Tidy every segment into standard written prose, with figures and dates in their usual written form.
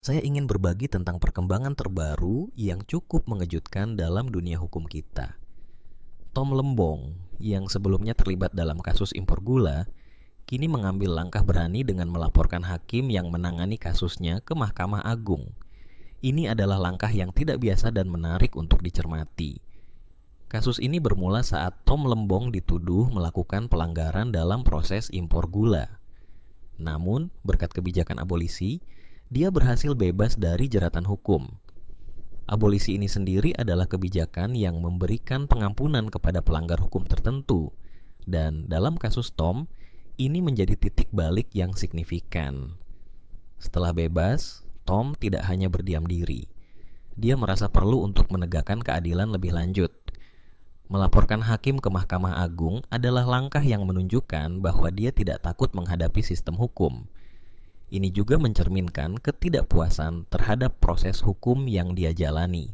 Saya ingin berbagi tentang perkembangan terbaru yang cukup mengejutkan dalam dunia hukum kita. Tom Lembong, yang sebelumnya terlibat dalam kasus impor gula, kini mengambil langkah berani dengan melaporkan hakim yang menangani kasusnya ke Mahkamah Agung. Ini adalah langkah yang tidak biasa dan menarik untuk dicermati. Kasus ini bermula saat Tom Lembong dituduh melakukan pelanggaran dalam proses impor gula. Namun, berkat kebijakan abolisi, dia berhasil bebas dari jeratan hukum. Abolisi ini sendiri adalah kebijakan yang memberikan pengampunan kepada pelanggar hukum tertentu. Dan dalam kasus Tom, ini menjadi titik balik yang signifikan. Setelah bebas, Tom tidak hanya berdiam diri. Dia merasa perlu untuk menegakkan keadilan lebih lanjut. Melaporkan hakim ke Mahkamah Agung adalah langkah yang menunjukkan bahwa dia tidak takut menghadapi sistem hukum. Ini juga mencerminkan ketidakpuasan terhadap proses hukum yang dia jalani.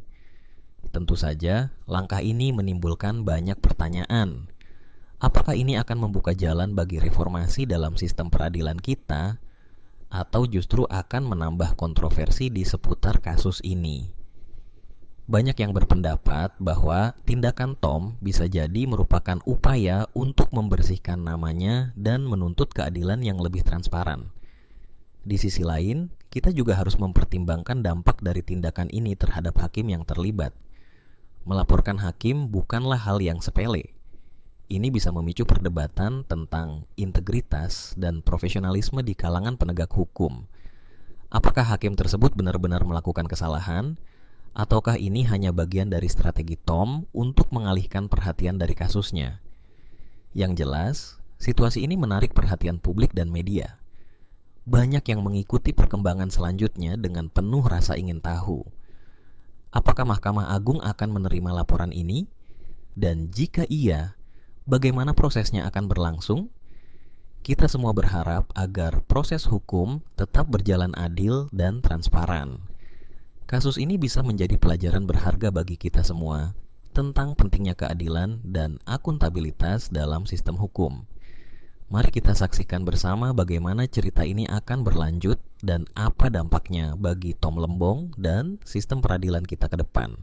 Tentu saja, langkah ini menimbulkan banyak pertanyaan. Apakah ini akan membuka jalan bagi reformasi dalam sistem peradilan kita, atau justru akan menambah kontroversi di seputar kasus ini? Banyak yang berpendapat bahwa tindakan Tom bisa jadi merupakan upaya untuk membersihkan namanya dan menuntut keadilan yang lebih transparan. Di sisi lain, kita juga harus mempertimbangkan dampak dari tindakan ini terhadap hakim yang terlibat. Melaporkan hakim bukanlah hal yang sepele. Ini bisa memicu perdebatan tentang integritas dan profesionalisme di kalangan penegak hukum. Apakah hakim tersebut benar-benar melakukan kesalahan, ataukah ini hanya bagian dari strategi Tom untuk mengalihkan perhatian dari kasusnya? Yang jelas, situasi ini menarik perhatian publik dan media. Banyak yang mengikuti perkembangan selanjutnya dengan penuh rasa ingin tahu. Apakah Mahkamah Agung akan menerima laporan ini? Dan jika iya, bagaimana prosesnya akan berlangsung? Kita semua berharap agar proses hukum tetap berjalan adil dan transparan. Kasus ini bisa menjadi pelajaran berharga bagi kita semua tentang pentingnya keadilan dan akuntabilitas dalam sistem hukum. Mari kita saksikan bersama bagaimana cerita ini akan berlanjut dan apa dampaknya bagi Tom Lembong dan sistem peradilan kita ke depan.